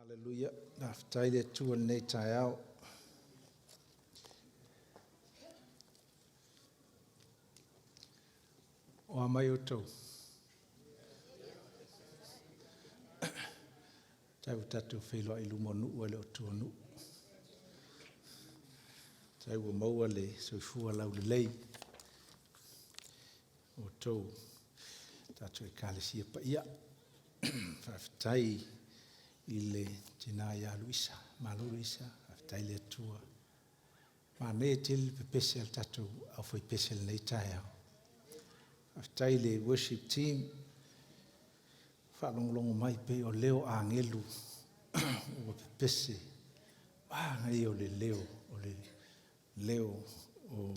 Hallelujah. After the two and eight out. O mai o tau. Tau tatu whelo i lumonu ua le o tuanu. Tau o maua le soifua lau le lei. O tau tatu e kālesia pa ia. Whaftai i le tina ia luisa, maluru isa, whaftai le atua. Ma ne til pepese al tatu au fai pese le nei tai au. Whaftai le worship team, whalongolongo mai pe o leo a ngelu, o pepese, ngai o le leo o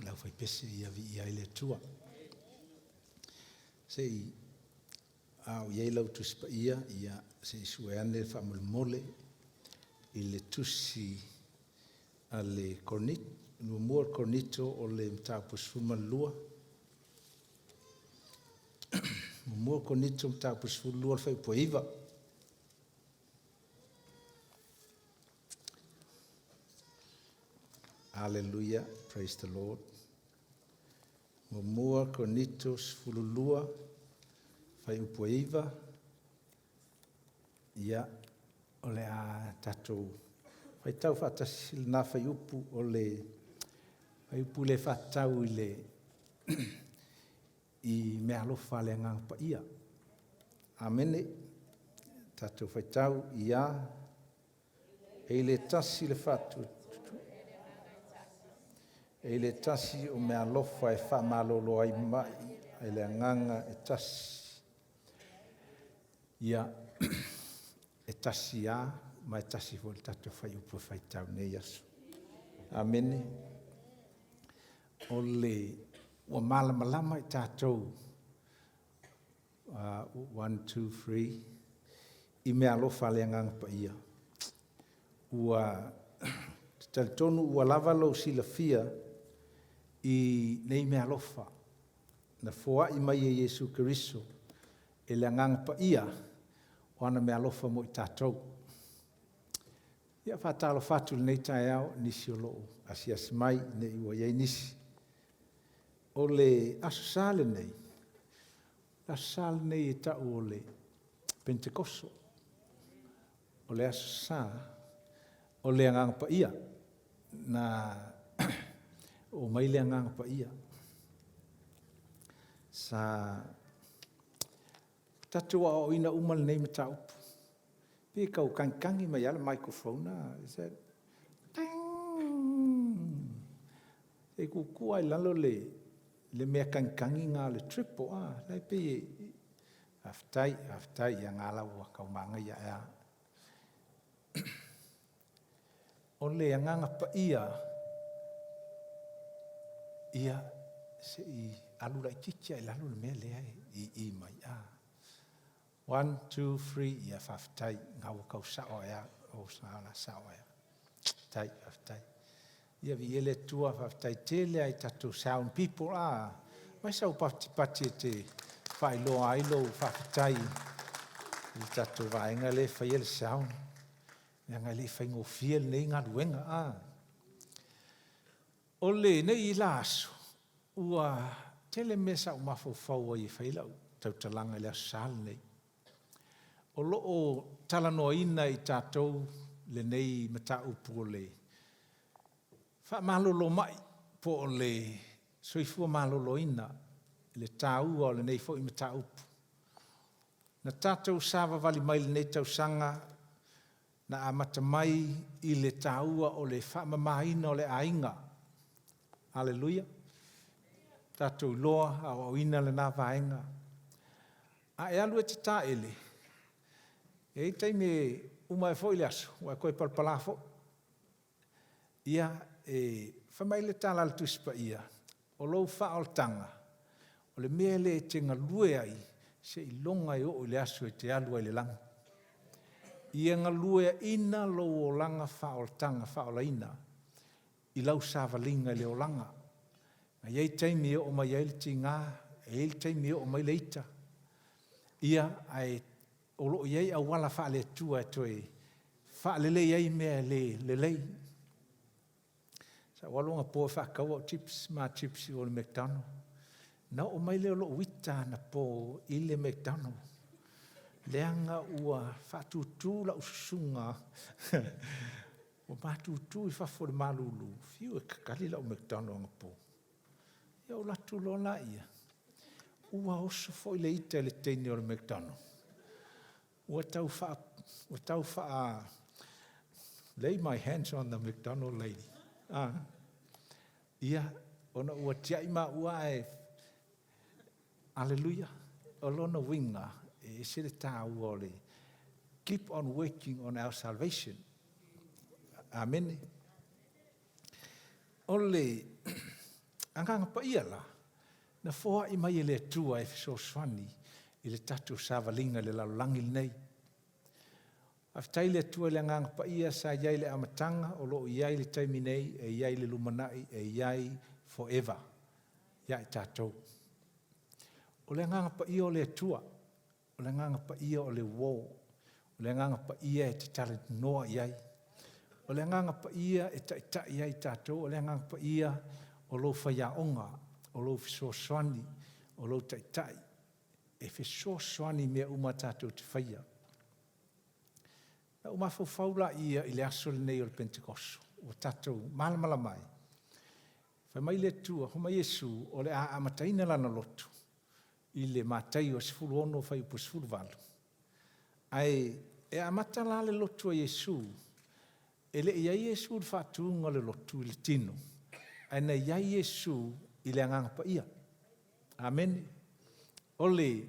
lau fai pese ia vi ia le atua. Sei, au iei lau tuspa ia se sueane whamulmole i le tusi a le kornit, mua kornito o le mtau pusfuma lua. Mua kornito mtau pusfuma lua fai poiva. Hallelujah, praise the Lord. Mua kornito sfulu lua fai upoiva, ia o le a tatou. Fai tau whatasil na fai upu o le, fai upu le whatau i le, i mea alofa le ngangpa ia. Amene, tatou fai tau ia, e le tasi le whatu. E le tasi o mea alofa e whamalolo ai mai, e le nganga e tasi. Ia e tasi a, ma e tasi fo le tatou fai upu fai tau nei asu. Amene. O le, ua malamalama i tatou. 1, 2, 3. I mea alofa le ngangpa ia. Ua, talitonu ua lava lo sila fia i nei mea alofa. Na foa i mai e Yesu Keriso. E le ngangpa ia. Wana mea alofa mo i tātou. Ia whātalo whātu nei tai au, nisi o loo, asi mai, nei ua iei nisi. O le aso sāle nei, aso sāle nei e tau o le Pentekoso. O le aso sā, o le angangpa ia, na o mai le angangpa ia. Sa tatua o ina umal nei me tau. Pe kau kankangi mai ala microphone is that e ku ai lalo le mea kankangi ngā le triple lai pe aftai ia ngala ua kau manga ia o le anganga pa ia se i alura i chicha i lalo le mea lea i mai 1, 2, 3, ia whaftai, ngau kau sao ea, o saala sao ea. Tai, whaftai. Ia vi ele tua whaftai tele ai tatu sound people, mai sau pati e te whailoa ailo whaftai. I tatu vaenga le whai ele sound. Nga le whai ngofia nei ngā ruenga, O le nei i laso, ua tele mesa o mawhau i whailau, tautalanga le asal nei. O loo talanoina i tātou le nei matau po le. Wha malolo mai po le soifua maloloina le tāua o le nei fo i matau po. Na tātou sāwa vali mai le nei tausanga na amata mai i le tāua o le wha mamaina o le ainga. Hallelujah. Tātou loa au ina le nā vaenga. A e alu e te tā ele. E taime umai fo i le aso, ua koe palpalafo. Ia whamai le tala al tuspa ia, o lou wha o tanga, o le mea le te ngalue ai, se i longa i o le aso e te alua i le langa. Ia ngalue ina lou o langa wha o tanga, wha o la ina, i lau sāwalinga i le o langa. Ma iei taime o mai eil ti ngā, eil taime o mai leita. Ia ai o lo iei a wala wha le tua toi, wha le iei mea le lei. Sa walonga po wha kaua chips, ma chips o le McDonald. Na o mai leo lo wita na po i le McDonald. Leanga ua whatutu la usunga. O matutu i whafo le malulu. Fiu e kakali la o McDonald nga po. Ia o latu lo la ia. Ua oso fo i le ita le teini o le McDonald. Ua tau wha lay my hands on the McDonald lady. Ia, ona ua tiai ma ua e Hallelujah. O lona winga e se le tāu o le keep on working on our salvation. Amen. O le anganga pa ia la na foa i mai le tua e so swani i le tatu savalinga le laulangi nei. Aftai le tua le anganga pa ia sa iai le amatanga o lo iai le taimi nei e iai le lumanai e iai forever. Iai tātou. O le nganga pa ia o le tua, o le nganga pa ia o le wō, o le nganga pa ia e te tale noa iai, o le nganga pa ia e ta iai tātou, o le nganga pa ia o lo whaiaonga, o lo fisoswani, o lo tai, e fisoswani mea uma tātou te whaia. Na uma faula ia i le aso le nei o le Pentekosto, o tātou malamala mai. Whai mai le tua, homa Yesu o le a amataina lana lotu, i le mātai o sifuru ono whai upo sifuru walu. Ai, e amata la le lotu a Yesu, e le ia Yesu le whātuunga le lotu i le tino. Ai na ia Yesu i le anganga pa ia. Amen. Ole,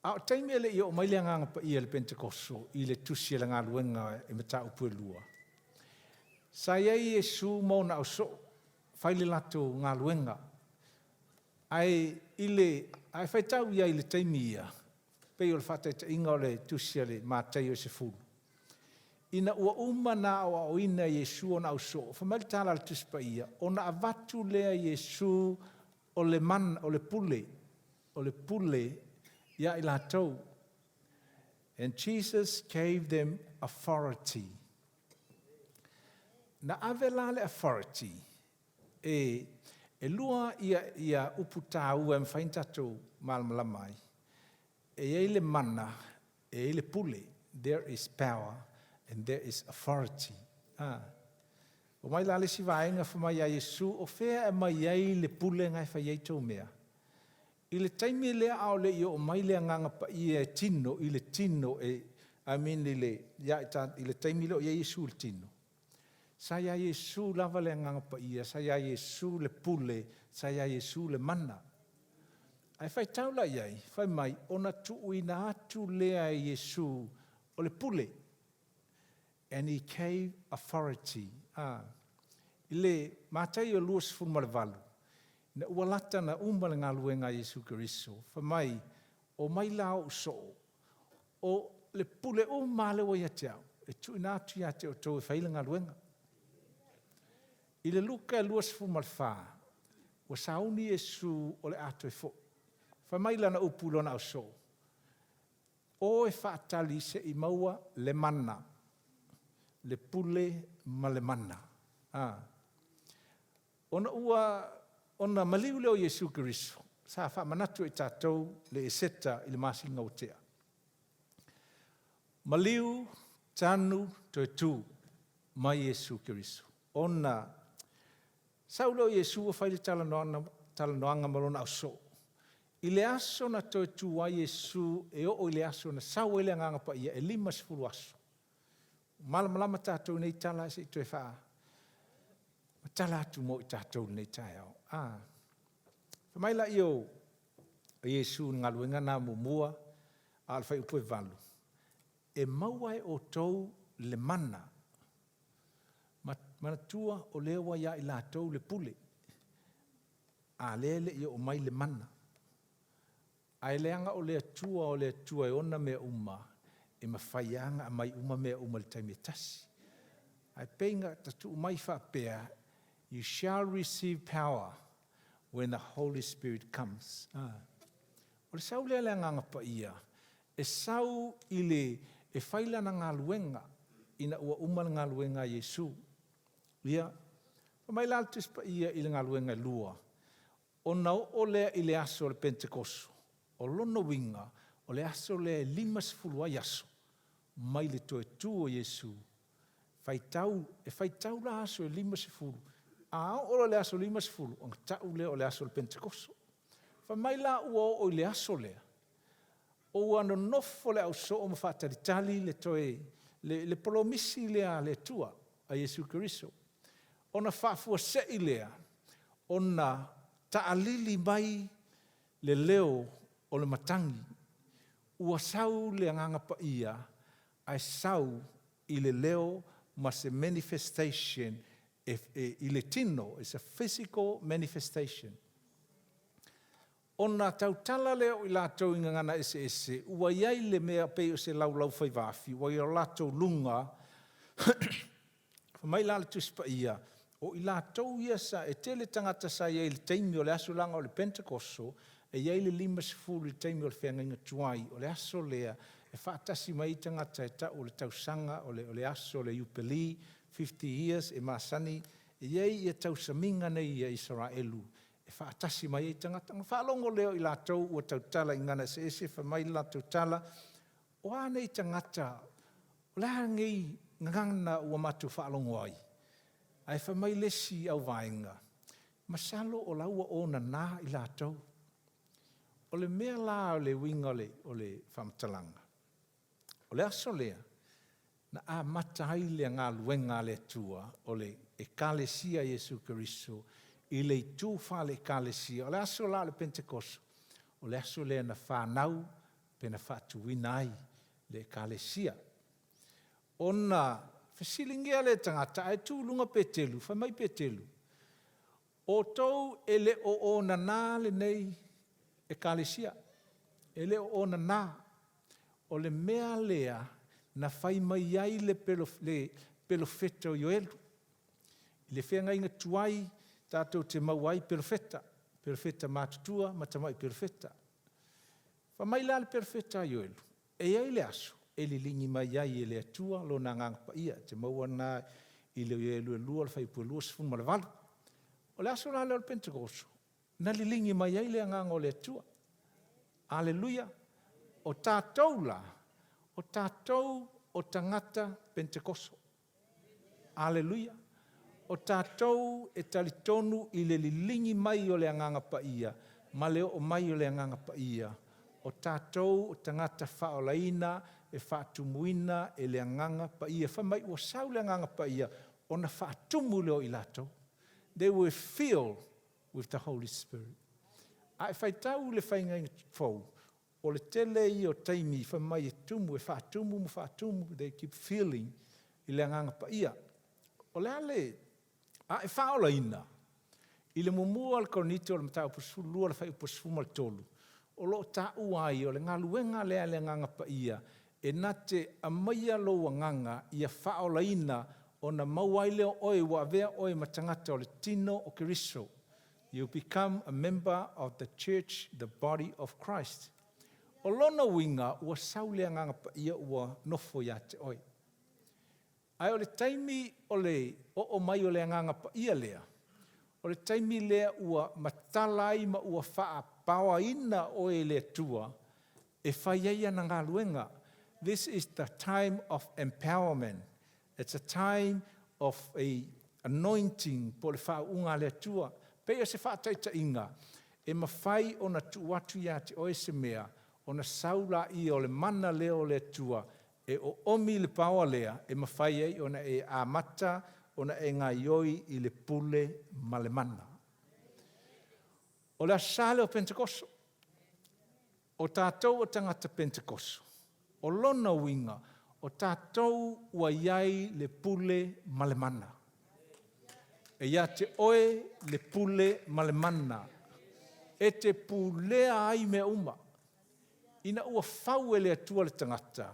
a o taimi ele i o mai le anganga pa ia le Pentekosto, i le tusi le ngā luenga e mata upu e lua. Sa ia Yesu mo na o so, whai le lato ngā luenga, ai whai tau ia i le taimi ia, pei o le whatai ta inga o le tusia le mātai o se fulu. Ina ua uma na o ina Yesu o na o so, whamali tala le tuspa ia, o na avatu lea Yesu o le man, o le pule, ia i la tau. And Jesus gave them authority. Na ave la le authority, e lua ia uputa ua mwhaintatou malmalamai. E le mana, e le pule, there is power and there is authority. O mai la le si vaenga whamai a Yesu, o whea e mai ei le pule ngai whai ei tau mea. I le taimi lea ao le i o mai lea nganga pa i e tino, i le tino i le taimi leo i e Yesu le tino. Sa ia Yesu lava le nganga pa ia, sa ia Yesu le pule, sa ia Yesu le mana. Ai whai taula iai, whai mai, ona tu ina atu lea Yesu o le pule. And he gave authority. I le mātai o luas furma le valu. Na ua lata na umale ngā luenga Yesu Keriso. Whai mai, o mai lao so, o le pule o male o ia te au. E tu ina atu ia te o tau e whaile ngā luenga. I le luka e luas fu malfa, wa sauni Yesu o le ato e fo. Wha mai lana upu lona au so. O e whaatali se i maua le mana, le pule ma le mana. Ona maliu leo Yesu Keriso, sa wha manatu e tātou le eseta i le masi ngautea. Maliu, tanu, toi tu, mai Yesu Keriso. Ona Saulo Yesu o whaile talanoanga marona au so. I le aso na toi tua Yesu e o i le aso na sau ele nganga pa ia e 5 aso. Malamalama tātou nei tala se i toi wha. Tala atu mo i tātou nei tai au. Whamaila i o Yesu ngā luenga nā mumua a alwhai upo e valu. E mauai o tau le mana. Manatua o lewa ia i lātou le pule. A lele i o mai le mana. Ai leanga o lea tua e ona mea uma. E mawhaianga a mai uma mea uma le taimi tasi. Ai penga tatu mai whapea. You shall receive power when the Holy Spirit comes. O le saulea leanga ngapa ia. e sau ile e whaila na ngā luenga, ina ua umana ngā luenga Yesu. Ia, mai la tus pa ia ile ngā luenga lua. O nau o lea ile aso le Pentekosto, o lono winga, o le aso le 50 ai aso, mai le toe tu o Yesu. Whaitau la aso e 50. A o le aso 50, o tau lea o le aso le Pentekosto. Mai la ua o le aso lea. O ano nofo le au so o mawhataritali le toe, le polomisi lea le tua a Yesu Keriso. Ona whafua sei lea, ona taalili mai le leo o le matangi. Ua sau le anganga pa ia, ai sau i le leo ma se manifestation, i le tino, it's a physical manifestation. Ona tautala leo i lātou inga ngana ese, ua iai le mea pei o se lau whaiwafi, ua i o lātou lunga, mai lāle tuspa ia, o i lātou ia sa e tele tangata sa iai le teimi o le aso langa o le Pentekosto, e iai le 50 le teimi o le whenga tuai, o le aso lea, e whaatasi mai tangata e ta o le tausanga, o le aso, o le Jubilee, 50 years, e masani, e iai ia tausaminga nei ia Israelu, e whaatasi mai e tangata, ngā whaalongo leo i lātou ua tautala i ngana se ese, whamai lātou tala, o ane i tangata, o lea ngei ngangana ua matu whaalongo ai. Ai whamai lesi au vaenga. Masalo o laua o na nā i lātou. O le mea la o le winga o le whamtalanga. O le aso lea, na a matai le ngā luenga le tua, o le ekalesia Yesu Keriso, i le tu whale ekalesia. O le aso la le Pentekosto. O le aso lea na whanau, pe na whatuina ai le ekalesia. Ona whasilingia le tangata, ai tūlunga petelu, whamai petelu. O tau ele o na nā le nei ekalesia. Ele o na nā. O le mea lea na whai mai ai le pelofeta o Ioelu. I le whenga inga tuai, tātou te mauai pelofeta. Pelofeta mātutua, matamai pelofeta. Whamai la le pelofeta o Ioelu. E ai le aso. E li lingi mai ai e le atua, lo na ngang pa ia, te maua nā i le Ioelu e lua, le whai pua lua sifu ma le walu. O le aso la leo le Pentekosto. Na li lingi mai ai le ngang o le atua. Aleluia. O tātou la, o tātou o tangata Pentekosto. Aleluia. O tātou e talitonu i le lilingi mai o le anganga pa ia, ma leo o mai o le anganga pa ia. O tātou o tangata whaolaina, e whaatumuina, e le anganga pa ia. Whamai ua sau le anganga pa ia, o na whaatumu leo i lato. They were filled with the Holy Spirit. A e whaitau le whainga i fau. O le tele i o taimi, whamai e tumu, e whaatumu, they keep feeling i le anganga pa ia. O le ale, a e whaolaina. I le mumua al koronite o le matau pusu, lua le whai pusu mal tolu. O lo ta uai o le ngā luenga lea le nganga pa ia, e nate a maia loa nganga ia whaolaina o na mauai leo oe wa avea oe matangata o le tino o Keriso. You become a member of the church, the body of Christ. O lona winga ua saulea nganga pa ia ua nofo ia te oe. Ai o le taimi o le o mai o le nganga pa ia lea. O le taimi lea ua matalai ma ua faa pawa ina o e le tua, e whaiaia na ngā luenga. This is the time of empowerment. It's a time of a anointing po le whaunga le tua. Pea se whaataita inga, e mawhai o na tuatu ia te oe se mea, o na saula i o le mana leo le tua, e o omi le pawa lea, e mawhai ei o na e amata, o na e ngā ioi i le pule ma le mana. O le asale o Pentekosto, o tātou o tangata Pentekosto, o lona winga, o tātou ua iai le pule ma le mana. E ia te oe le pule ma le mana, e te pulea ai mea uma. Ina ua whau e le atua le tangata,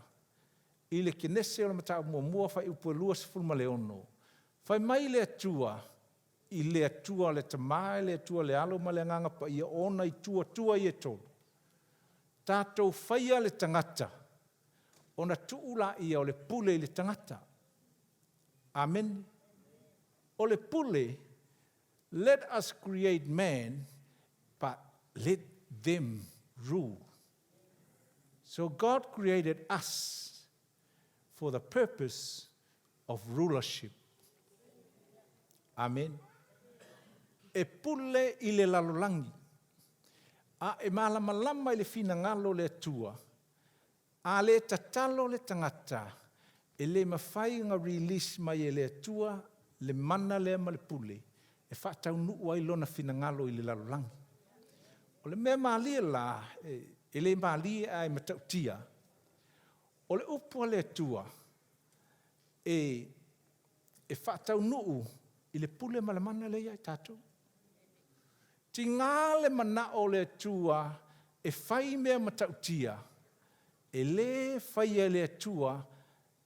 i le kinese o le matau mua whai upua lua sifuru ma le ono. Whai mai le atua, i le atua le tamae, le atua le alo ma le nganga pa ia ona i tua i e tolu. tātou whaia le tangata, ona tuula ia o le pule le tangata. Amen. O le pule, let us create man, but let them rule. So God created us for the purpose of rulership. Amen. E pule i le lalolangi. A e malamalama i le finangalo le atua. A le tatalo le tangata. E le mawhai nga release mai e le atua, le mana le ma le pule. E whaatau nuu ai lona finangalo i le lalolangi. O le mea maalia la, e le maalia ai matautia. O le upua le atua, e whaatau nuu i le pule ma le mana le ia i tātou. Ti ngā le mana o le atua, e whai mea matautia, e le whai e le atua,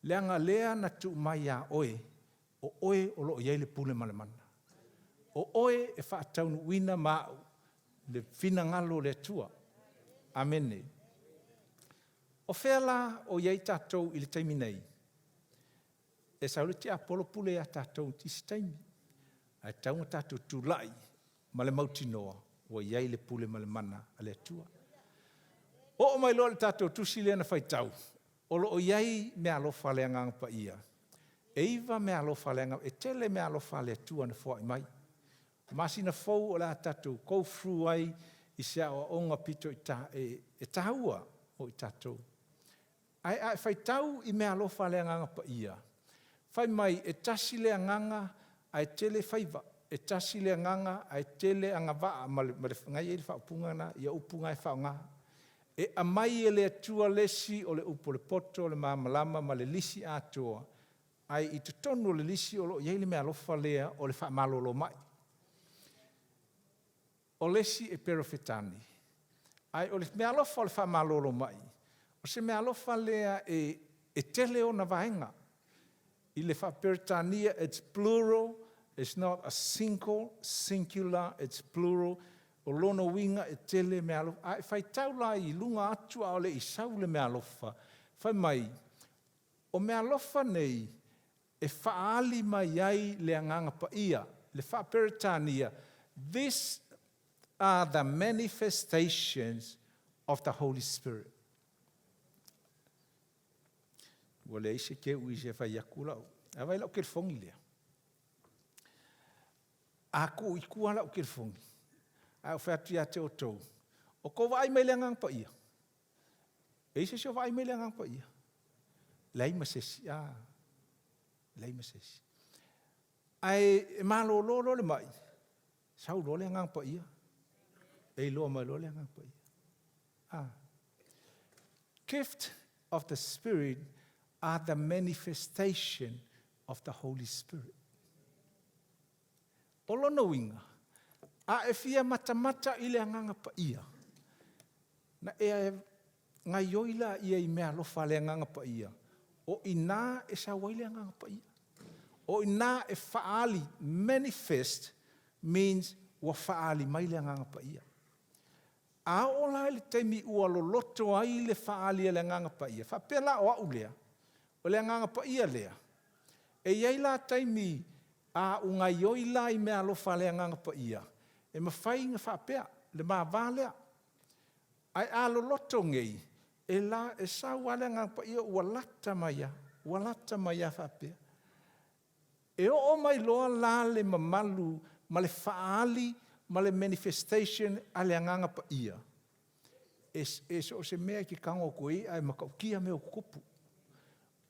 le anga lea na tu mai a oe, o oe o lo iei le pule ma le mana. O oe e whaatau nuina mau, le fina ngalo le atua. Amene. O whela o iei tātou i le taimi nei. E saule te apolo pule a tātou tisi taimi. Ai taunga tātou tūlai, ma le mautinoa, o iei le pule ma le mana a le atua. O mai loa le tātou tusi le na whaitau. O lo iei me alofa le anganga pa ia. E iwa me alofa le anganga, e tele me alofa le atua na fwai mai. Masina fau o la tātou, kou fru ai, i sea o onga pito e tahua o i tātou. Ai whai tau i mea alofa le anganga pa ia. Whai mai e tasi le anganga ai tele whaiva. E tasi le anganga ai tele anga waa. Ma le ngai e le whaupunga na, ia upunga e whaunga. E amai e le atua lesi o le upo le poto, le maamalama, ma le lisi atoa. Ai i tutonu le lisi o lo iei le mea alofa lea o le whaamalolo mai. O lesi e perofetani. Ai o le mea alofa o le whaamalolo mai. O se mea alofa lea e tele o na vaenga. I le whaaperetania, it's plural, it's not a singular, it's plural. O lono winga e tele mea alofa. Ai whai taula i lunga atua o le i sau le mea alofa. Whai mai, o mea alofa nei e whaali mai ai le anganga pa ia, le whaaperetania. These are the manifestations of the Holy Spirit. Wale ise ke ui se whai akulau. A vai lau ke whongi lea. A ko i kua lau ke whongi. A o whatia te o tau. O ko vai mai le ngang pa ia. E ise se vai mai le ngang pa ia. Lai masesi. Lai masesi. Ai e malo lo le mai. Sau lo le ngang pa ia. E loa mai lo le ngang pa ia. Gift of the Spirit are the manifestation of the Holy Spirit. O lono winga. A e fia mata i le anganga pa ia. Na e ngai yoila ia i mea lofa le anganga pa ia. O ina e sa wai le anganga pa ia. O ina e faali, manifest, means wa faali mai le anganga pa ia. A o la le teimi ua loloto ai le faali le anganga pa ia. Fa pela o au lea. O le anganga pa ia lea. E iei la teimi a unga yoila i mea lofa le anganga pa ia. E mawhai nga whapea, le maa vālea. Ai alo loto ngei, e la e sa wale ngā pa ia ua lata maia whapea. E o mai loa la le mamalu, ma le whaali, ma le manifestation a le anganga pa ia. E so se mea ki kango koe, ai makaukia mea kupu.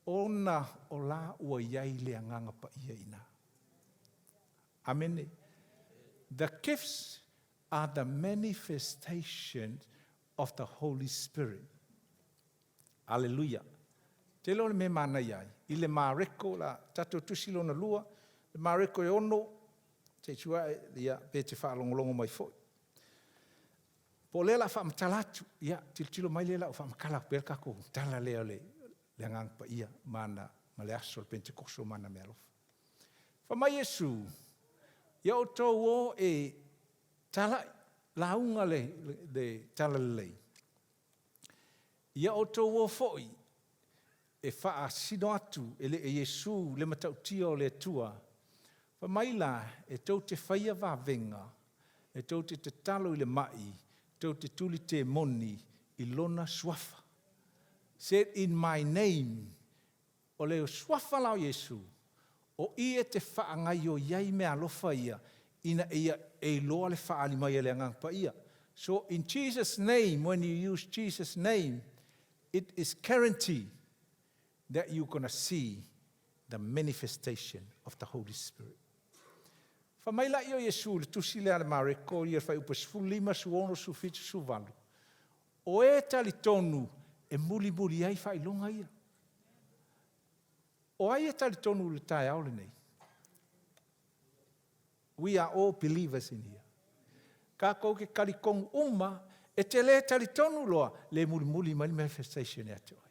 Ona o la ua iai le anganga pa ia ina. Amene. The gifts are the manifestations of the Holy Spirit. Hallelujah. Te lo le me mana iai. I le mareko la tato tusilo na lua. Le mareko e ono. Te tua ia pe te whaalongolongo mai foi. Po le la whaamatalatu. Ia, tilo mai le la o whaamakala perka ko. Tala lea le ngang pa ia. Mana, ma le aso le pentekoso mana me alofa. Whamai Yesu. Ia o tau o e tala launga le tala lei. Ia o tō o foi, e wha sino atu, e le e Yesu, le matau tia o le tua. Fa maila, e tau te whaia wā venga, e tau te talo i le mai, tau te tuli te moni, i lona swafa. Said in my name, o leo swafa lao Yesu, o ia te whaangai o iai mea alofa ia, ina ia e loa le whaali mai le angangpa ia. So in Jesus' name, when you use Jesus' name, it is guaranteed that you're going to see the manifestation of the Holy Spirit. Whamaila i o Yesu, le tusi lea le mareko, ia whai upa sifulima suono sufitu suvalu. O e tali tonu, e muli ai whai longa ia. O ai e tali tonu le tae aole nei. We are all believers in here. Ka kou ke kalikong e te le tali tonu loa, le muli mai manifestation e ate oi.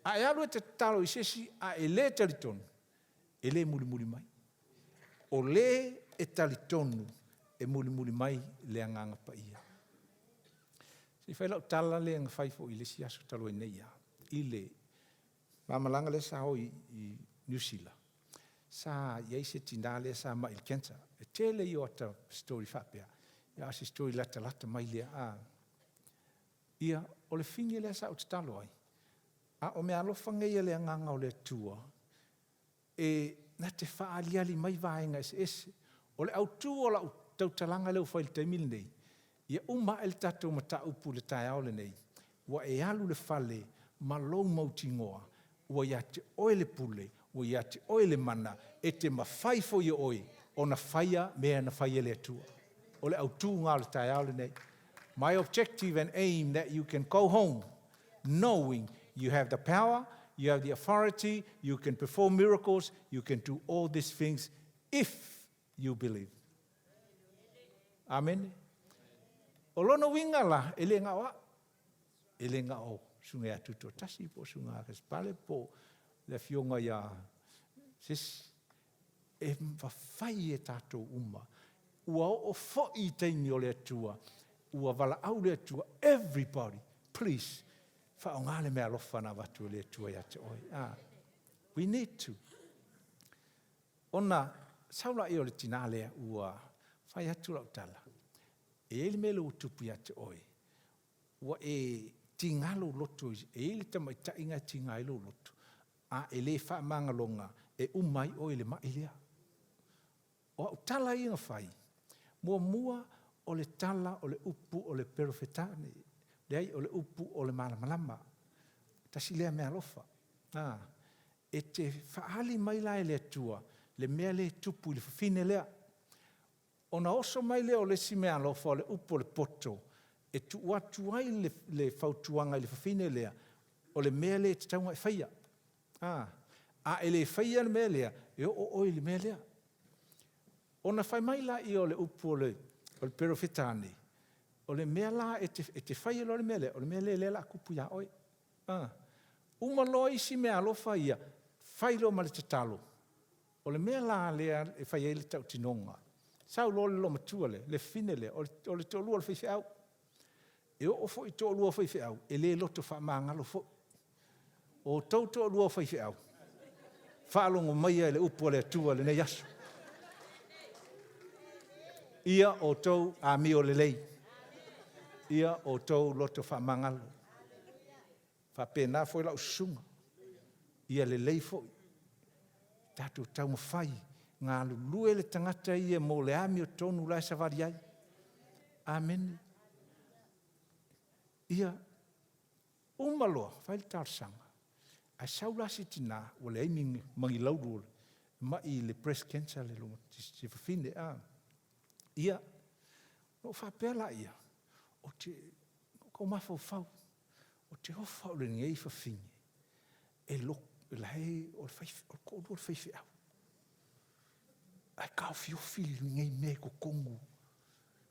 A e alu e te talo i sesi, a e le tali tonu, e le muli mai. O le e tali tonu, e muli mai le anganga pa ia. Si whai lau tala le anga whaifo i le si asu talo e neia. I le, mamalanga le sa hoi i New Zealand. Sa iei se tinale sa mai il kensa. E tele i o ata story whapea. Ia si story lata mai lea a. Ia, o le fingi le sa o te talo ai. A o mea alofa ngeia le anganga o le tua. E na te whaaliali mai vaenga ese. O le autu o la tautalanga leo whaile taimile nei. Ia el tatou mata upu le tae aole nei. Wa e alu le fale ma lou mautingoa. Wa ia te oe le pule. Wa ia te oe le mana. E te mawhaifo i oe. O na whaia mea na whaia le atua. O le autu ngā le tae aole nei. My objective and aim that you can go home knowing you have the power, you have the authority, you can perform miracles, you can do all these things if you believe. Amen. O lono winga la, ele ngā wa, ele ngā o, sunga atu to tasi po, sunga respale po, le fionga ia, sis, e mwhawhai e tātou uma, ua o fo i teimi o le atua, ua wala au le atua, everybody, please, wha o ngāle mea lofa na watu le atua ia te oi. We need to. Ona, saula i o le tinalea ua, whai atu lau tala. E ele mele utupu ia te oi. Ua e tingalo loto, e ele tamai tainga tingalo loto. A ele wha mangalonga, e umai o ele mailea. O tala i nga whai. Mua o le tala, o le upu, o le perofetane. Lei o le upu, o le malamalama. Tasi lea mea lofa. E te whaali mai lai le atua, le mea le tupu, le whawhine lea. O na oso mai leo le si mea lofa, o le upu, o le poto. E tu watu ai le whautuanga, le whawhine lea. O le mea le te taunga e whaia. A e le whaia le mea lea, e o oi le mea lea. O na whai mai la i o le upu, o le perofetane. O le mea la e te whaia lo le mea lea, o le mea lea la kupu ia oi. Uma loa isi mea lofa ia, whai lo ma le te talo. O le mea la lea e whai e le tau tinonga. Sau lo le lo matua le fine le, o le tō lua le whaiwhiau. E o fo i tō lua whaiwhiau, e le loto wha maangalo fo. O tau tō lua whaiwhiau. Whaalongo mai e le upo le atua le nei asu. Ia o tau a mi o le lei. Ia o tau loto wha maangalo. Wha pēnā foi lau sunga. Ia le lei foi. Tātou tau mawhai. Ngā lulue le tangata ia mo le ami o tonu lai savari ai. Amen. Ia, umaloa, whaile tārsanga. Ai saulasi tina, o le aimi mangi lauru, mai le breast cancer le longa, si whawhine. Ia, no whapela ia, o te, ko mawhau whau, o te hofa o le ngei whawhine, e lok, e lahe, o le whaifi au. Ai kauwhi o fili ngei me ko kongu.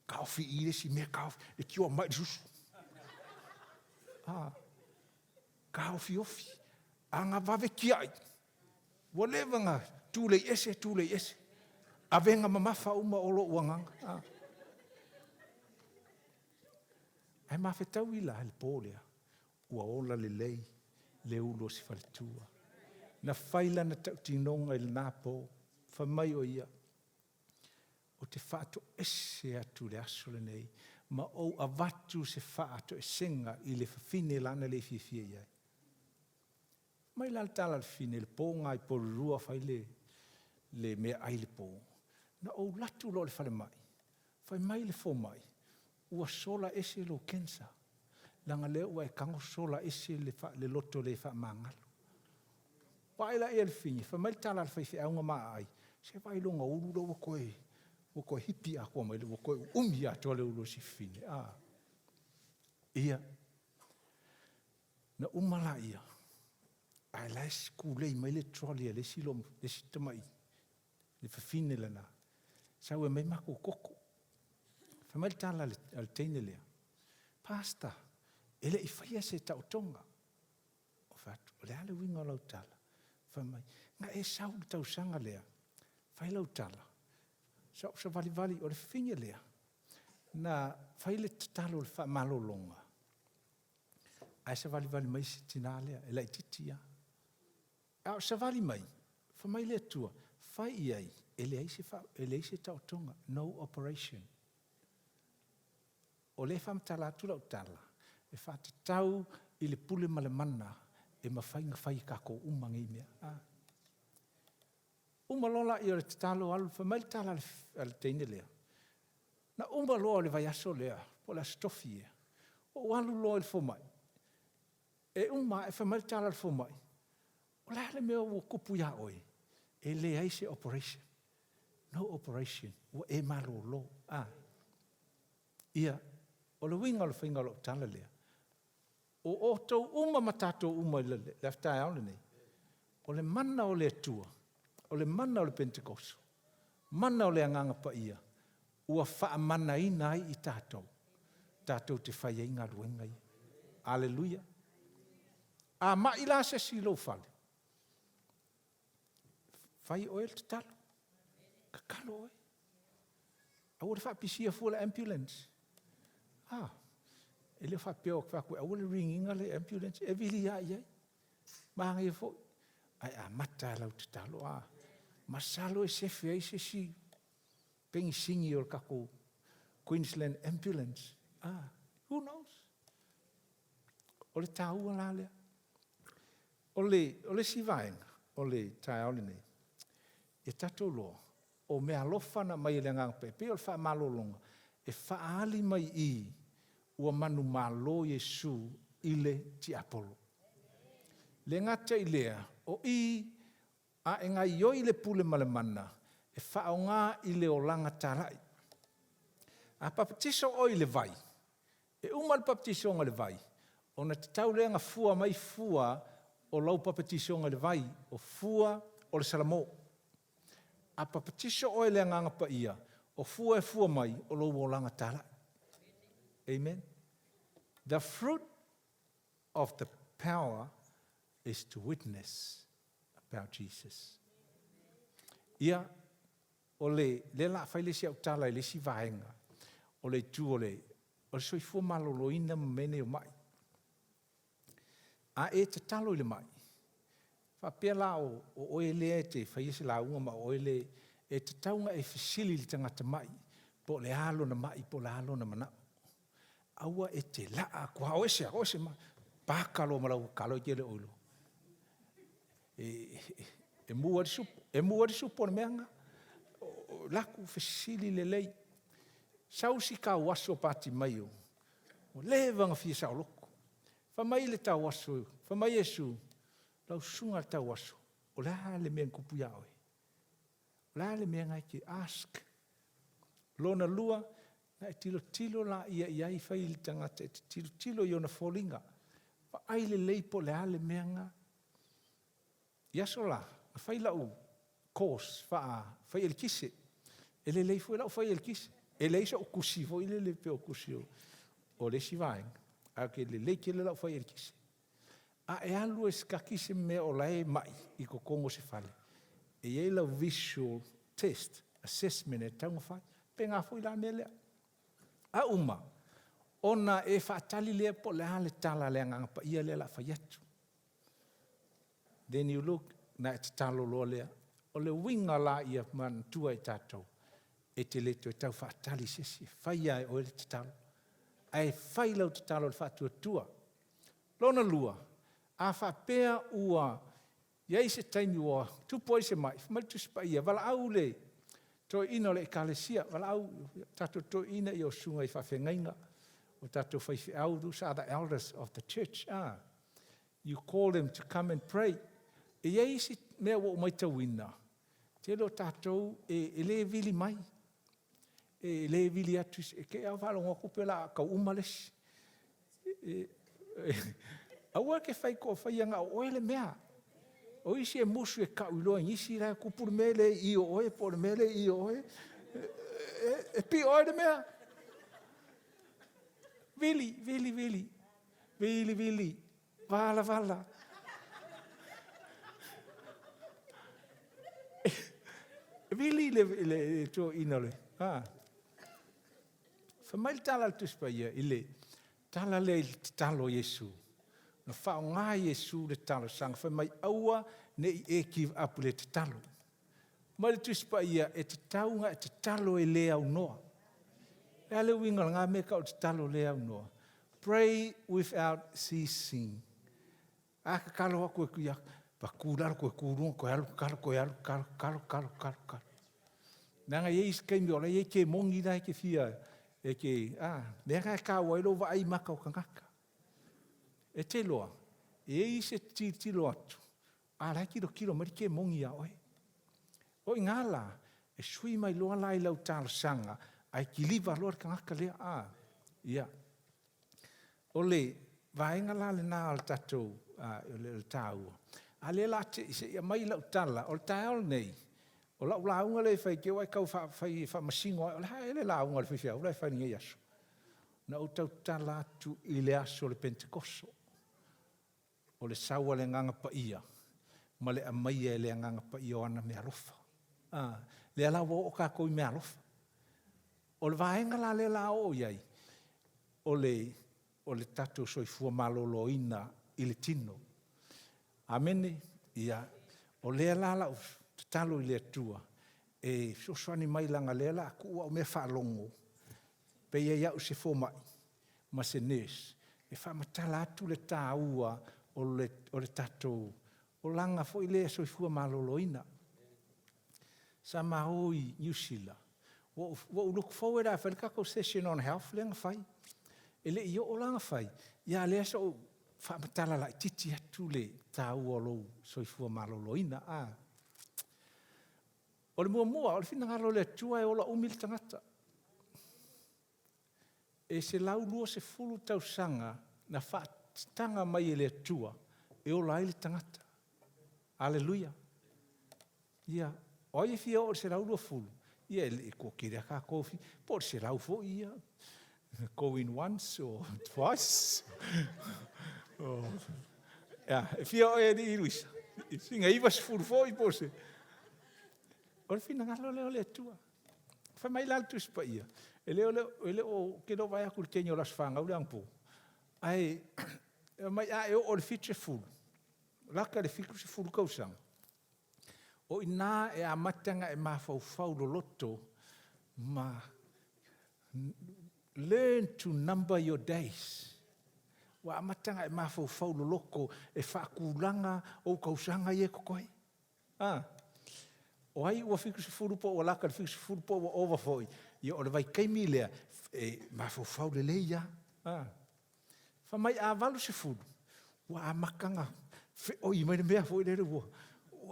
Kauwhi i resi me kauwhi. E kiwa mai susu. Kauwhi o fi. Anga vave kiai. Whatever nga. Tūlei ese. Avenga mamafa uma olo uanganga. Ai mawhetau ila le pōlea. ua ola lelei, le ulo si faletua. Na whaila na tau tinonga i le napo, whamai o ia, o te whaato ese atu le aso le nei, ma o avatu se whaato e senga i le whawhine lana le fia iai. Mai la tala le fine le po ngai po rua whai le mea ai le po. Na o latu lo le whale mai, whai mai le fo mai, ua sola ese lo kensa, langa leo ua e kango sola ese le loto le wha mangalo. Waila e le fine, whai mai tala le whai aunga maa ai, se wai longa uru lo wakoe hipi a kua mai le wakoe umi a toa le ulo si fine. Ia, na umala ia, ai lai skulei mai le troli le silom, le sitamai, le whawhine lana. Sau e mai mako koko. Whamai tala al teine lea. Pasta, ele i whaia se tau tonga. O whatu, o le ale winga lau tala. Whamai, nga e sau le tau sanga lea. Whai lau tala. Sau sa vali o le whinge lea. Na whai le tatalo le wha malolonga. Ai sa vali mai se tina lea, e lai titia. Au sa vali mai, whamai lea tua, whai iai, ele se tau tonga, no operation. O le whamtala atu lau tala, e whata tau i le pule male mana, e mawhainga whai kako umangi mea. Umalola i o le tatalo alu, whamai tala al teine lea. Na umaloa le vai aso lea, po la stofi ea. O alu loa il fomai. E whamai tala al fomai. O la le mea ua kupu ia oi. E le aise operation. No operation. Ua e malo lo. Ia. O le winga le whainga lo tala lea. O tau matato le aftai aule nei. O le mana o le atua. O le mana o le Pentecost. Mana o le anganga pa ia. Ua wha mana ina ai i tātou. Tātou te whaia inga ruenga ia. Aleluia. Ma ila se si lo fale. Whai oel te talo. Kakalo oi. Au le whapisia fuala ambulance. Ele whapeo kwakwe. Au le ringinga le ambulance. E vili ia iai. Mahanga ia fo. Ai mata lau te talo. Masalo e sefe ai se si. Pengi singi o kako Queensland ambulance. Who knows? O le tāua la lea. O le sivaenga. O le tai aole nei. E tatou loa, o mea lofana mai le ngang pepe, o le wha malolonga, e whaali mai i ua manu malo Yesu i le ti apolo. Le ngata i lea, o i a e ngai ioi le pule male mana, e whaonga i le o langa tarai. A papatiso o i le vai, e umal papatiso o le vai, o na te tau lea nga fua mai fua o lau papatiso o le vai, o fua o le salamo. A papatiso o le nganga pa ia, o fua e fua mai, o lo langa tala. Amen. The fruit of the power is to witness about Jesus. Ia, o le la fai le si au tala, le si vaenga, o le tu o le soi fua malolo ina mene o mai. A e te talo i le mai. Fa pia la o ele te fai se la uma ma o ele e te taunga e fasili le tangata mai po le alo na mai po le alo na mana. Aua e te laa kua o ese ma pakalo ma lau kalo i le oilo. E mua di supo na meanga laku fasili le lei. Sau si ka waso pati mai o levanga fia sa loko. Fa mai le tau waso, fa mai Yesu lau sunga tau waso, o la le mea kupu ia oe. O la le mea ngai ki ask. Lona lua, na e tilo la ia i fai ili tangata, e tilo i ona folinga. Fa ai le leipo le ale mea nga. Iaso la, fai lau course, fai el kise. E le leifo e lau fai el kise. E le isa o kusi, fo ile le pe o kusi o le si vaeng. A ke le leike le lau fai el kise. A e alu e skaki se mea o lae mai i ko kongo se fale. E ei lau visual test, assessment e taunga fai, pe ngā fo i la mea lea. A uma, ona e whaatali lea po lea le tala lea nganga pa ia lea la whaiatu. Then you look na e te talo loa lea, o le winga la ia man tua e tātou, e te leto e tau whaatali sesi, whai ai o e te talo. Ai whai lau te talo le whaatua tua. Lona lua, a whapea ua, iei se taimi ua, tupo i se mai tu sipa ia, wala au le, to ina le ekalesia, wala au, tātou to ina i o sunga i whawhengainga, o tātou whaifi au, those are the elders of the church. You call them to come and pray. E iei se mea o mai tawina, te lo tātou e le vili mai, e le vili atu, e ke au whalonga kupela ka umalesi. Aua ke whai ko whaianga o ele mea. O isi e musu e ka uloa, isi rai kupuru mele i o oe, pole mele i o oe. E pi oe de mea. Vili, vili, vili. Vili, vili. Vala, vala. Vili le to inole. Whamail tala tuspa ia, ile. Tala le talo Yesu. Na whao ngā Yesu le talo sang. Whamai aua ne i e give up le te talo. Mai le tuspa ia e te taunga e te talo e le au noa. E ale winga ngā meka o te talo le au noa. Pray without ceasing. Aka kalo ako e kuia. Pa kūraro koe kūrunga koe alu, karo. Nanga iei skaimi ola, iei ke mongi rai ke fia. E ke, nega e kā wairo wa ai maka o kangaka. E te loa, e se tilo atu. Rai kiro, mari ke mongi a oe. O i ngala, e sui mai loa lai lau tālo sanga, ai ki liwa loa kangaka lea, ia. O le, vaenga la le nā al tatou, le tāua. A le la te, ia mai lau tala, o le tāol nei, o lau launga le whai ke wai kau whai masingo, o le hae le launga le whiwhia, o le whai ninga yasu. Na o tau tala atu i le aso le Pentekoso. O le saua le nganga pa ia, ma le amaia le nganga pa ia o ana mea rofa. Le ala o ka koi mea rofa. O le vaenga la le la o iai, o le tatu soifua maloloina i le tino. Amene, ia, o lea lala o te talo i lea tua, e sosoani mai langa lea la, kua o mea whaalongo, pe ia iau se fomai, ma se nes, e whamatala atu le tāua o le tatou, o langa fo i lea soifua maloloina. Sa mahoi Newsila, what we look forward to, whalikako session on health, lenga whai, e le i o langa whai, ia lea so, whamatala lai titi atu le tāua lou soifua maloloina. O le mua, o le whinangaro le tua e ola umil tangata. E se lau lua se fulu tau sanga na whaatanga mai e le tua e ola ele tangata. Aleluia. Ia, oi e fia o se lau lua fulu. Ia, e ko kere ka kofi, po se lau fo ia. Going once or twice. E fia o e di Luisa. Singa iwa se fulu fo i pose. O le whinangalo leo le tua. Whamai laltu spa ia. E leo o kero vai aku le tenyo las whanga ule angpo. Ai, mai a e o le fitu se fulu. Laka le fitu se fulu kausang. O ina e a matanga e mawhau lo loto. Ma learn to number your days. Wa amatanga e mawhau lo loko e whakulanga o kausanga i e kokoi. O ai ua fiku se furupo o laka le fiku se furupo o overfoi. Ia o le vai keimi lea e mawhau le leia. Whamai a walu se furu. Wa amakanga. O i mai le mea foi lere ua.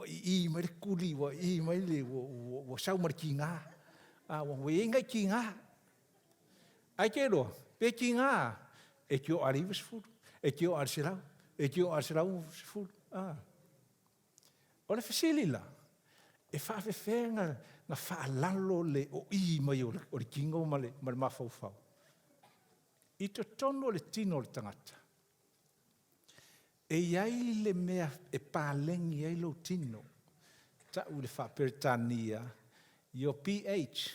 I mai le kuli, i mai le wa sau mara ki ngā. Wa ingai ki ngā. Ai ke roa, pe ki ngā. E ki o ariwa se furu. E ki o arisirau. E ki o arisirau se furu. O le fasilila. E whawhewhenga na whaalalo le o i mai o le kingo ma le mawhauwhau. I to tono le tino le tangata. E iai le mea e pālengi ai lo tino. Ta u le whaperitania i o PH.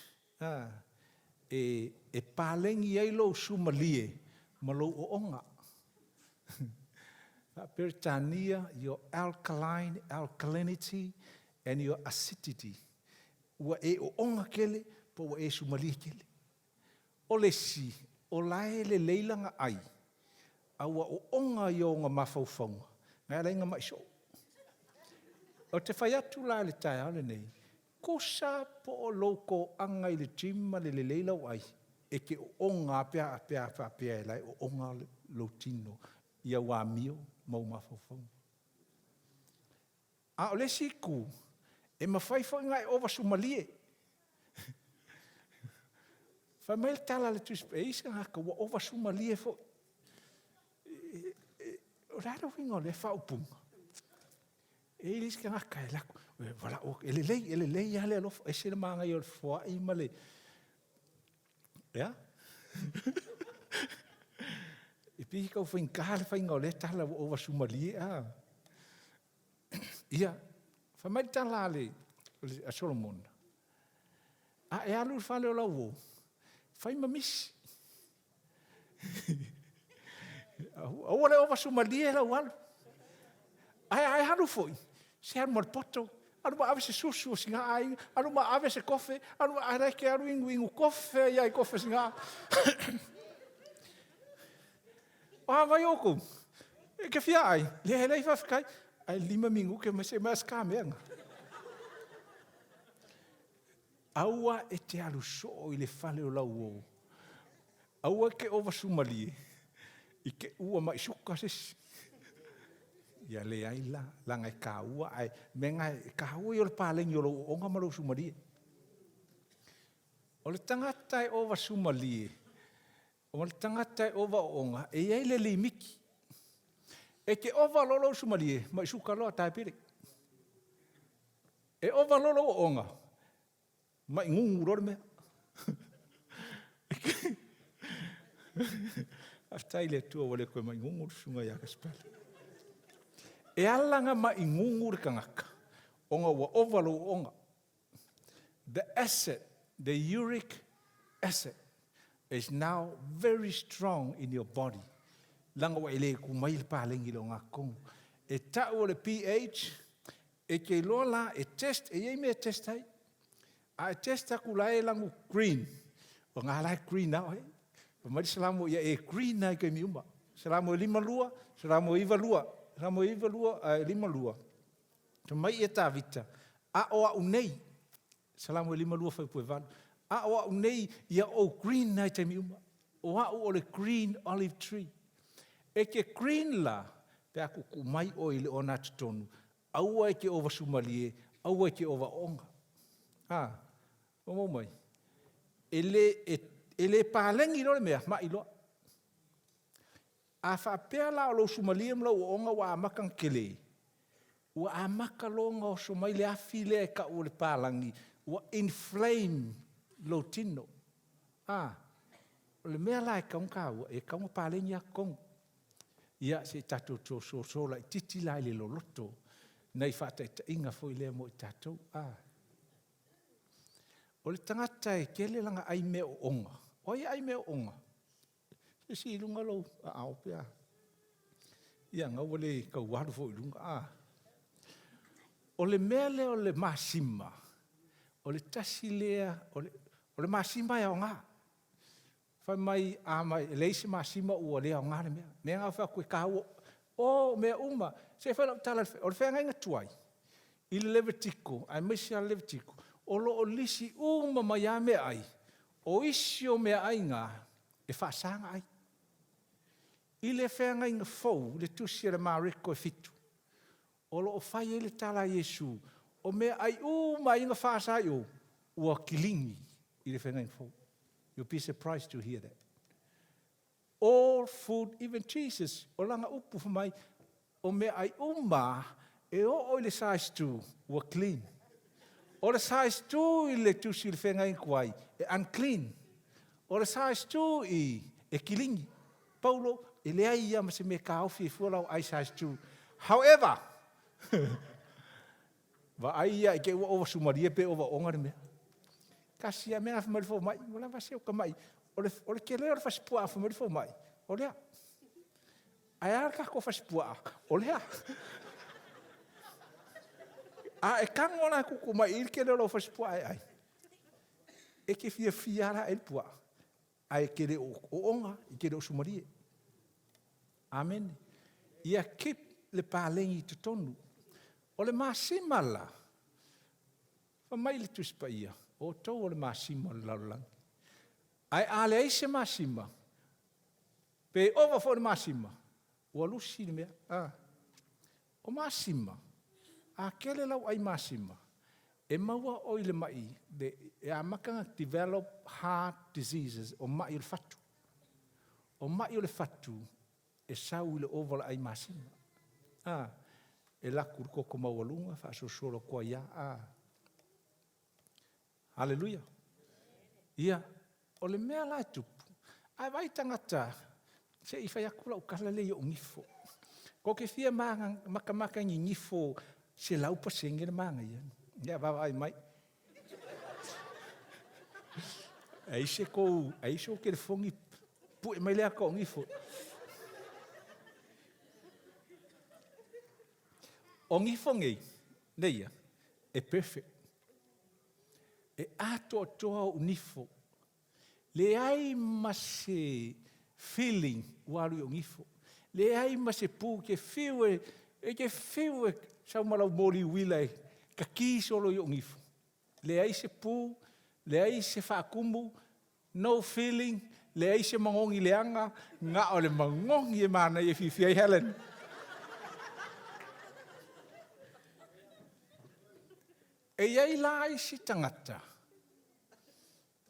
e pālengi ai lo sumalie, ma lo o onga. Peritania, your alkalinity, and your acidity. Ua e o onga kele, po ua e sumalie kele. O le si, o lae le leilanga ai, a ua o onga i o ngā mawhauwhaunga. Ngā reinga mai so. O te whai atu la le tai ale nei, ko sa po o loko anga i le tima le leilau ai, e ke o onga apea e lai, o onga lo tino, ia wā mio, mau mawhauwhaunga. A o le siku, e mawhaiwhau ngai o wasumalie. Whai mai tala le tuspe, e isa ngaka wa o wasumalie fo. O raro wingo le whaupunga. E iska ngaka e lako. Wala o, ele lei ale alofa. E sena maanga i o le fua i male. Ja? E pihi kau whaingkale whainga o le tala o wasumalie. Ia, whamai tala ale a Solomon. A e alu whale o lau o. Whai mamisi. Aua le o wasumalie lau alu. Ai haru foi. Se haru mar poto. Alu ma ave se susu o singa ai. Alu ma ave se kofe. Alu ma areke alu ingu kofe. Iai kofe singa. O hawai oku. E ke fia ai. Le helei whawhikai. Ai 5 mingu ke mese mas ka meanga. Aua e te alu so i le whale o lau o. Aua ke o wasumalie. I ke ua mai suka sesi. Ia le ai la, langa e ka ua, ai menga e ka ua i o le pālengi o lo onga malo sumalie. O le tangata e ova sumalie, o le tangata e ova onga, e ai le limiki. E ke ova lolo sumalie, mai suka loa tai pere. E ova lolo onga, mai ngungu rore mea. Aftai le tua wale koe mai ngungu sunga ia kaspale. E alanga mai ngungu rikangaka. Onga wa ovalo onga. The acid, the uric acid, is now very strong in your body. Langa wa ele kumai le palengi lo ngakong. E tau le pH, e ke lola e test, e yei mea test hai. A test aku lai langu green. O ngā lai green nao hei. Pamari salamo ia e green nai kai miuma. Salamo 5 lua, salamo 2 lua. Salamo 2 lua, 5 lua. Te mai e tā vita. A oa unei. Salamo 5 lua whai pue vanu. A oa unei ia o green nai te miuma. O a o le green olive tree. E ke green la, pe aku kumai o ile o nā tutonu. Aua e ke ova sumalie, aua e ke ova onga. O mo mai. Ele pālengi lore mea, mai loa. A whapea la o lo sumalia mla o onga wa amakang kele. Wa amaka longa o sumai le awhile e ka o le pālangi. Wa inflame lo tino. O le mea la e kaunga e kaunga pālengi a kong. Ia se tatou tō so la i titi la le loloto. Nei whata i ta inga fo i lea mo i tatou. O le tangata e kele langa ai mea o onga. Oi ai mea o onga. Se si ilunga lo a ao pia. Ia ngau wale kau waru fo ilunga. O le mea le o le masima. O le tasi lea. O le masima e o ngā. Whai mai a mai leise masima ua lea o ngā le mea. Mea ngā whea koe kāua. O mea uma. Se whai lau tala o le whea ngai ngatuai. I le Levitiko. Ai meisi a Levitiko. O lo o lisi uma mai a mea ai. O isi o mea ai ngā. E whaasanga ai. I le whea ngai ngā fau. Le tusi le mariko e fitu. O lo o whai e le tala Yesu. O mea ai uma i ngā whaasa ai o. Ua kilingi. I le whea ngai ngā fau. You'll be surprised to hear that. All food, even Jesus. O langa upu whamai. O mea ai uma. E o le size 2. Ua clean. O le size 2 i le tusi le whenga i kuai, e unclean. O le size 2 i e kilingi. Paulo, e lea ia ma se me ka awhi e fualau ai size 2. However, wa ai ia i ke ua ova sumaria pe ova ongare mea. kasi a mea whamari fo mai, o la vase o ka mai, o le ke leo le whasipua a whamari fo mai, o lea. Ai ar ka ko whasipua, o lea. A e kangona kuku mai, il ke leo lo whasipua ai. E ke fia ara e pua. Ai ke le o onga, i ke le o sumarie. Amen. Ia kip le pālengi te tonu. O le māsima la. Whamai le tuspa ia. O tau o le māsima le laulangi. Ai ale eise māsima. Pe ova fo le māsima. Ua lusi le mea. O māsima. A kele lau ai māsima. E maua oi le mai. E a makanga develop heart diseases. O mai le fatu. O mai le fatu. E sau le ova le ai māsima. E laku koko maualunga. Wha solo kua ia. Hallelujah. Ia. O le mea lai tupu. Ai vai tangata. Se i whai akula o kalale i o ngifo. Ko ke fia maka ngi ngifo se laupa senge le manga ia. Ia vai mai. Aise ko ke le fongi pu e mai lea ko ngifo. O ngifo ngei, neia, e perfect. E ato toa o ngifo. Le ai ma se feeling waru o ngifo. Le ai ma se pu ke fiwe sau malau mori wila ka ki solo o ngifo. Le ai se pu, le ai se whaakumu, no feeling, le ai se mangongi leanga, nga o le mangongi e mana e fifiai Helen. E iai la ai si tangata.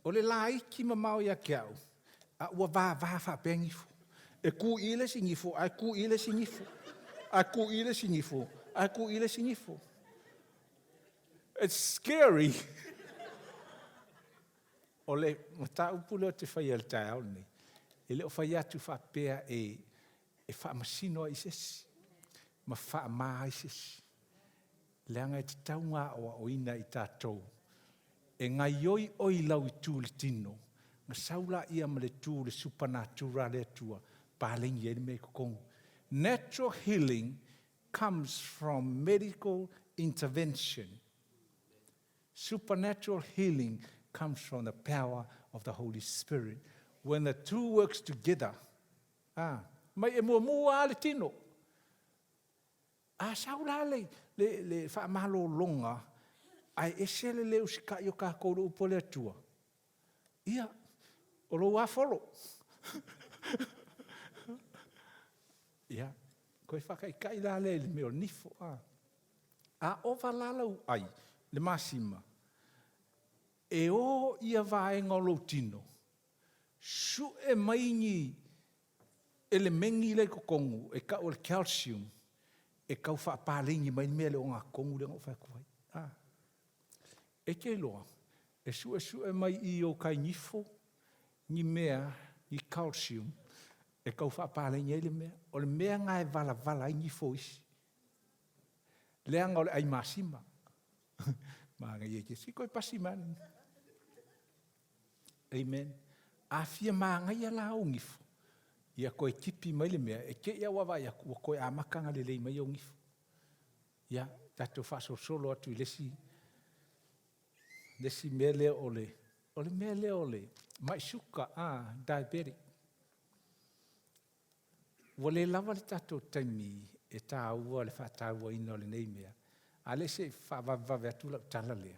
O le la ai ki mamau ia kiau. A ua vā pengifo. E ku ile si ngifo, ai ku ile si ngifo. Ai ku ile si ngifo, ai ku ile si ngifo. It's scary. O le mata upule o te whai al tai au nei. E leo whai atu whapea e wha masino i sesi. Ma wha maa i sesi. Leanga e te taunga o ina i tātou. E ngai oi lau i tū le tino. Nga saula ia ma le tū le supernatural le atua. Pālengi e me kukongu. Natural healing comes from medical intervention. Supernatural healing comes from the power of the Holy Spirit. When the two works together. Mai e mua le tino. Saula le whaamalo longa, ai esele leo sika i o ka kouro upo le atua. Ia, o lo a folo. Ia, koe whakaikai la le meo nifo. A ova lalau ai, le masima. E o ia vaenga o lo tino. Su e maingi ele mengi le kokongu, e ka o le calcium. E kau whaapalingi mai mea le o ngā kongu le ngā whakuai. E ke loa, e su mai i o kai nifo, ni mea, ni calcium, e kau whaapalingi le mea, o le mea ngā e vala i nifo isi. Leanga o le ai masima. Maanga i eke, si koe pasi mani. Amen. A fia maanga i ala o ngifo. Ia koe kipi mai le mea, e ke ia wawai aku, koe a makanga le lei mai o ngifo. Ia, tato whaso solo atu i lesi mea leo ole. Ole mea leo ole. Mai suka, diabetic. Wale lawa le tato taimi, e tā ua le whātāua ina le nei mea. A lese whawawave atu lau tala lea.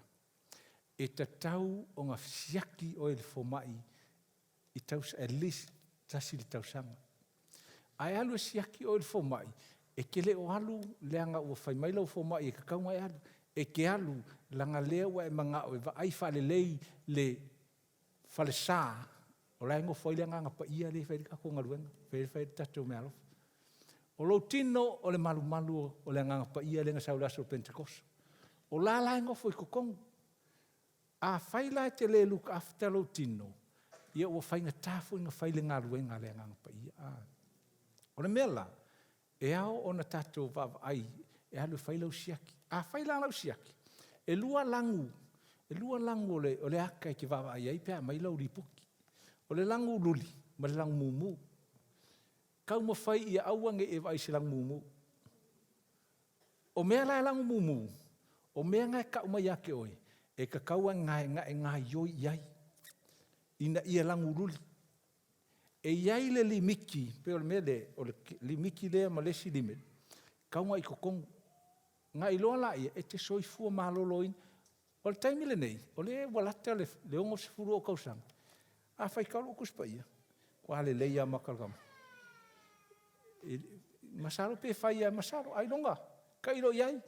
E tatau o ngā fisiaki o ele fomai, i taus at least tasi li tau sanga. Ai alu e siaki o il fomai, e ke leo alu leanga ua whai mai lau fomai, e kakaunga e alu, e ke alu langa leo e mga o e wa ai whale lei le whale sā, o lai ngo whai leanga ngapa ia le whai kako ngaruenga, whai tatou me alofa. O lo tino o le malu o le ngapa ia le ngasau laso Pentecost. O la lai ngo whai kukongu. A whai lai te le look after lo tino, ia ua whainga tāfu inga whaile ngā ruenga le ngangpa ia. O le mela, e ao o na tātou vava ai, e alu whailau siaki. A whailau siaki. E lua langu, E lua langu o le aka e ke wawa ai pia mai lau ripuki. O le langu luli, ma le langu mumu. Kau mawhai ia auange e vai se langu mumu. O mea lai langu mumu, o mea ngai kau mai ake oi, e ka kaua ngai yoi iai. Ina ia langu luli. E iai le limiki, pe o le mea o le limiki lea ma lesi lime, kau ngai kokongu. Ngai loa la ia, e te soifua maloloin, o le taimile nei, o le walata le ongo se furu o kausang. A whai kauro o kuspa ia, kua le leia makalgama. Masaro pe whai ia masaro, ai longa, ka iro iai.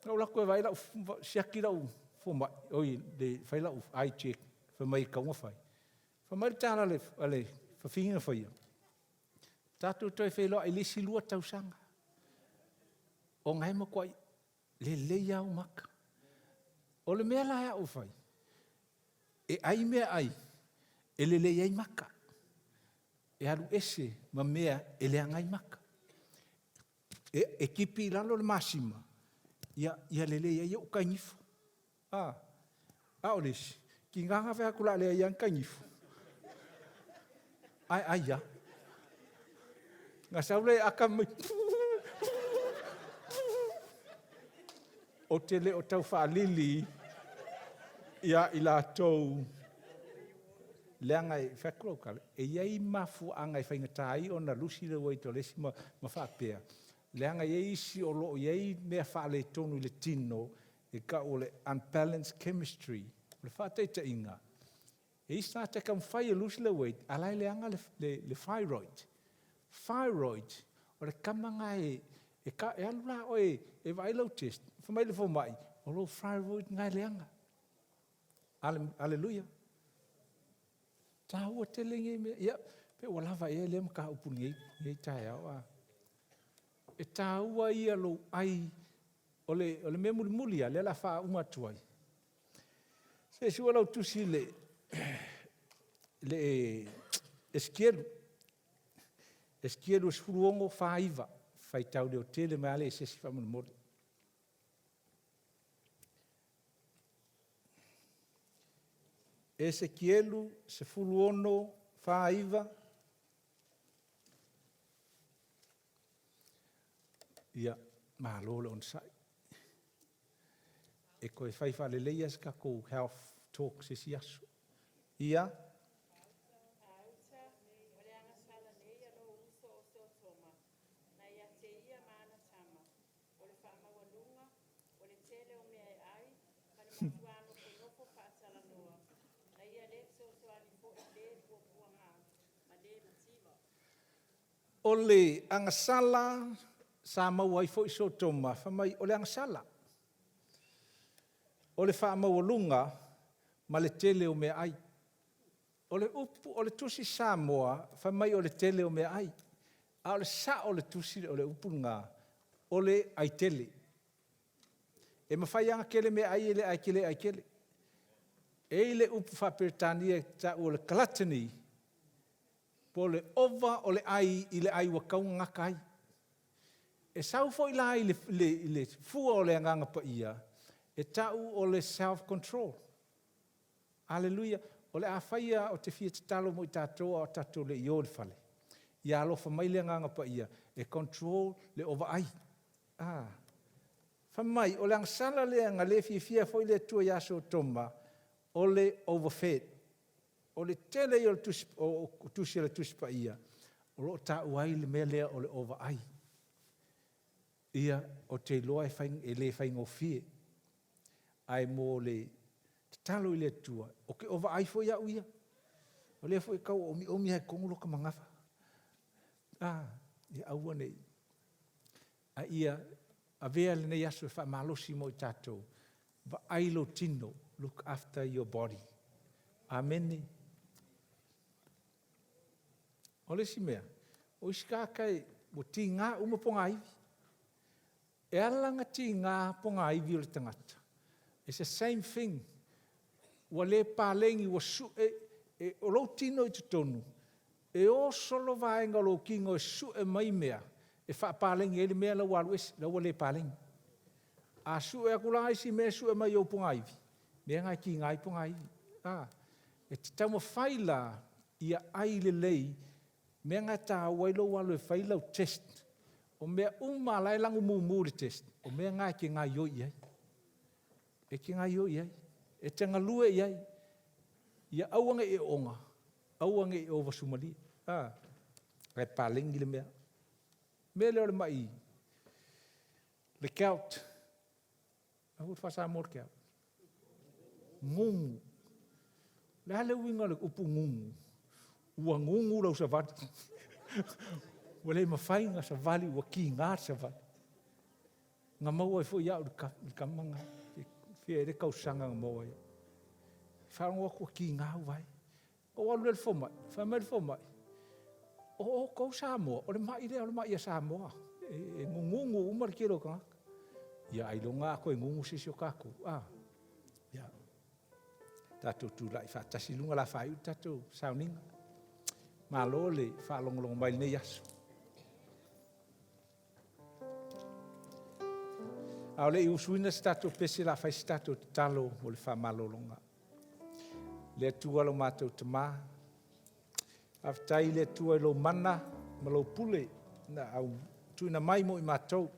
Kau lako e vai lau, siaki lau, fuma, oi, le whai lau, ai check, whamai kaunga whai. Whamai tāna le whawhinga whai ia. Tātou toi whai loa, i lesi lua tausanga. O ngai makwai, le leia o maka. O le mea lai au whai. E ai mea ai, e le leia i maka. E aru ese ma mea e le angai maka. E kipi lalo le masima. Ia le leia i o kainifo. O lesi. Ki nganga whea kula lea i an kainifo. Ai ia. Ngā saule aka mai. O te le o tau whaalili. Ia i la tau leangai whakurau kale. E iei mafu angai whaingatai o na lusi le waito lesi ma whaapea. Leangai eisi o loo iei mea whaale tonu i le tino e ka o le unbalanced chemistry. Le whaateita inga. E isa te kam whai e lusi le waito alai leanga le thyroid. Thyroid o le kamanga e alula o e vailau test. Whamai le whamai o lo thyroid ngai leanga. Aleluia. Tāua te lengi me. Ia, pe walawa e lea maka upuni ngei tae au. E tāua ia lo ai o le mea mulia, le la wha umatuai. Se sua lau tusi le eskielu. Eskielu sfuruongo whaiva. Whai tau leo tele me ale e sesi whamunu mori. Ezekielu se fuluono whaiva. Ia, mālole on sai. E koe whaifa le leias ka kou health talk se si asu. Ia. O le angasala sa mau ai fo iso toma whamai o le angasala. O le whaamaualunga ma le tele o mea ai. O le upu o le tusi Samoa whamai o le tele o mea ai. A o le sa o le tusi o le upu ngā o le ai tele. E mawhai anga kele mea ai ele ai kele. E le upu whaperitania ta o le kalatani. Po le ova o le ai i le ai wakau ngaka ai. E sau fo i lai le fua o le anganga pa ia. E tau o le self-control. Aleluia. O le awhaia o te fia te talo mo i tātoa o tātou le i o le whale. Ia alofa mai le anganga pa ia. E control le ova ai. Whamai, o le angsala le anga le fia fo i le tua yaso toma. O le overfed. O le tele i o tusi le tusi pa ia. O lo ta uai le mea lea o le ova ai. Ia o te loa e le whaingo fie. Ai mo le talo i le tua. O ke ova ai fo ia uia. O le fo i kau omi hai kongulo ka mangafa. Ia aua nei. A ia Avia le nei asu e wha malosi mo i tātou. Va ailo tino. Look after your body. Amen. O le si mea, o iska kai o ti ngā uma ponga iwi. E alanga ti ngā ponga iwi o le tangata. It's the same thing. Wa le pālengi wa su o lo tino i tutonu. E o solo vaenga lo kingo e su e mai mea. E wha pālengi e le mea la walu esi, la wa le pālengi. A su e akulanga isi mea su e mai o ponga iwi. Mea ngai ki ngai po ngai. E te tau ma whaila ia ai le lei, mea ngai tā wailo walu e whailau test. O mea lai langu mūmūri test. O mea ngai ki ngai yo iai. E ki ngai yo iai. E te ngalue iai. Ia auanga e onga. Auanga e ova sumali. Rai pālengi le mea. Mea leo le mai. Le keaut. Ahut whasa mor keaut. Ngungu. Le hale winga le upu ngungu. Ua ngungu lau sa vati. Wale mawhainga sa vali, ua ki ngā sa vali. Ngā maua e fo iau le kamanga. Fia ere kausanga ngā maua iau. Whaonga kua ki ngā vai. O alu le fomai, whamai le fomai. O kou Samoa, o le mai lea, o le mai a Samoa. E ngungu umar kiro ka. Ia ailo ngā koe ngungu sisi o kako. Ia. Tātou tūlai whātasi lunga la whaiu tātou sauninga. Mālo le whaalongolongo mai nei asu. Ao le i usuina si tātou pese la whai si tātou talo o le whamalolonga. Le tua lo mātou te mā. Aftai le tua lo mana, ma lo pule, na au tuina mai mo i mātou.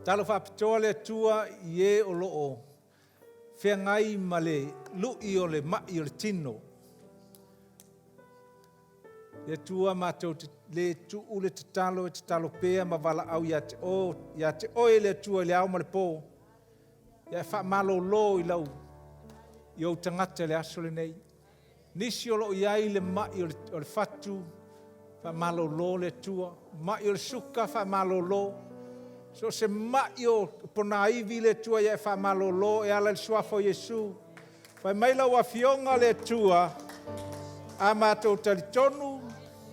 Talo whapitoa le tua i e o loo, whea ngai ma le lui o le mai o le tino. Le tua mātou le tuu le te talo pēa ma wala au ia te oe le tua le au ma le pō. Ia wha malo lo i lau. I au tangata le aso le nei. Nisi o lo iai le mai o le fatu, wha malo lo le tua. Mai o le suka, wha malo lo. So se mai o pona iwi le tua, ia wha malo lo, e ala le suafo Yesu. Whai maila wa fionga le tua, a mātou talitonu,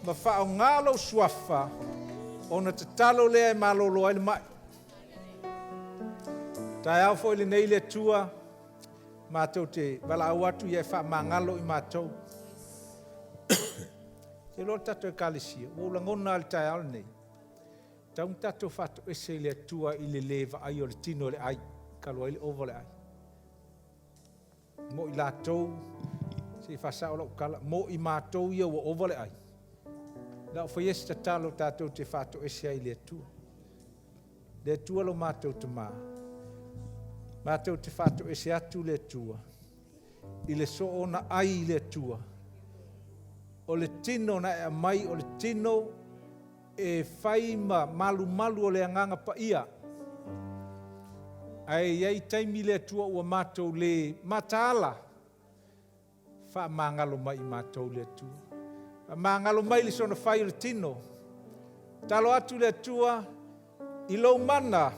ma wha o ngalo suafa, ona te talo lea e malo lo ai le mai. Tai au fo le nei le tua, mātou te wala au atu ia wha mangalo i mātou. Te lo tato e kalisia, o langona al tai au nei. Taun tato whato ese le tua i le lewa ai o le tino le ai, kalua i le ovo le ai. Mo i lātou, se whasa o lau kala, mo i mātou ia o ovo le ai. Lau whaiesta talo tato te whato ese ai le tua. Le tua lo mātou te maa. Mātou te whato ese atu le tua. I le so ona ai le tua. O le tino na e mai, o le tino e whai malu o le anganga pa ia. Ai iei taimi le tua ua mātou le mataala. Wha mangalo mai i mātou le tua. Mangalo mai le sona whai o le tino. Talo atu le tua i lau mana,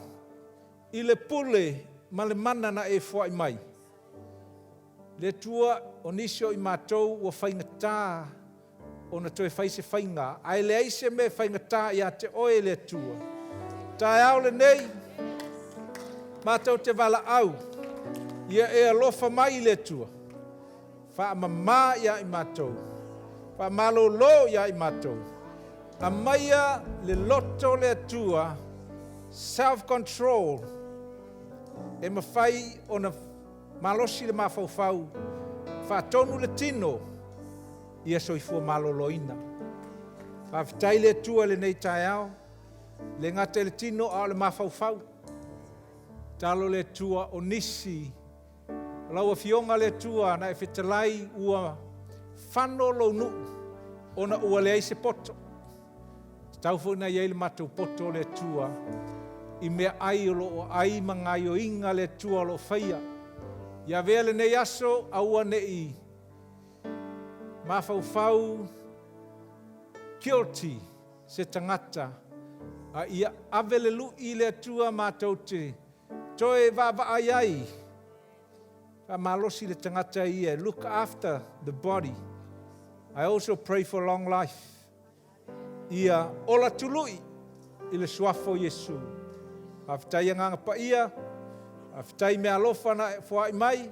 i le pule, ma le mana na e fwai mai. Le tua o nisio i mātou ua whaingatā o na toe whaise whainga. Ai le aise me whaingatā i a te oe le tua. Tai au le nei, mātou te wala au, ia e alofa mai le tua. Wha mamā ia i mātou. Wha malolo ia i mātou. A maia le loto le tua, self-control, e mawhai o na malosi le mawhauwhau, whaatonu le tino, ia soifua maloloina. Whaafitai le tua le nei tai au, le ngate le tino au le mawhauwhau. Talo le tua o nisi, laua fionga le tua na e whetalai ua whano lo nu, ona ua le aise poto. Taufu na iei le matou poto le tua, i mea ai o ai mangai o inga le tua lo whaia. Ia vea le nei aso, aua nei mawhauwhau, guilty, se tangata, a ia avele lu i le tua mātou te, toe vava ai ai, a malosi le tangata ia, look after the body. I also pray for long life. Ia ola tului i le suafo Yesu. Awhitai anganga pa ia, awhitai mea alofa na e fwai mai,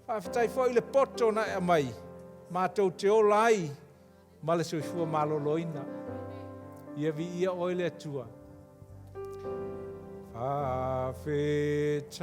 awhitai fwai le poto na e mai. Mātou te ola ai, ma le soifua maloloina. Ia vi ia oile atua. Awhitai.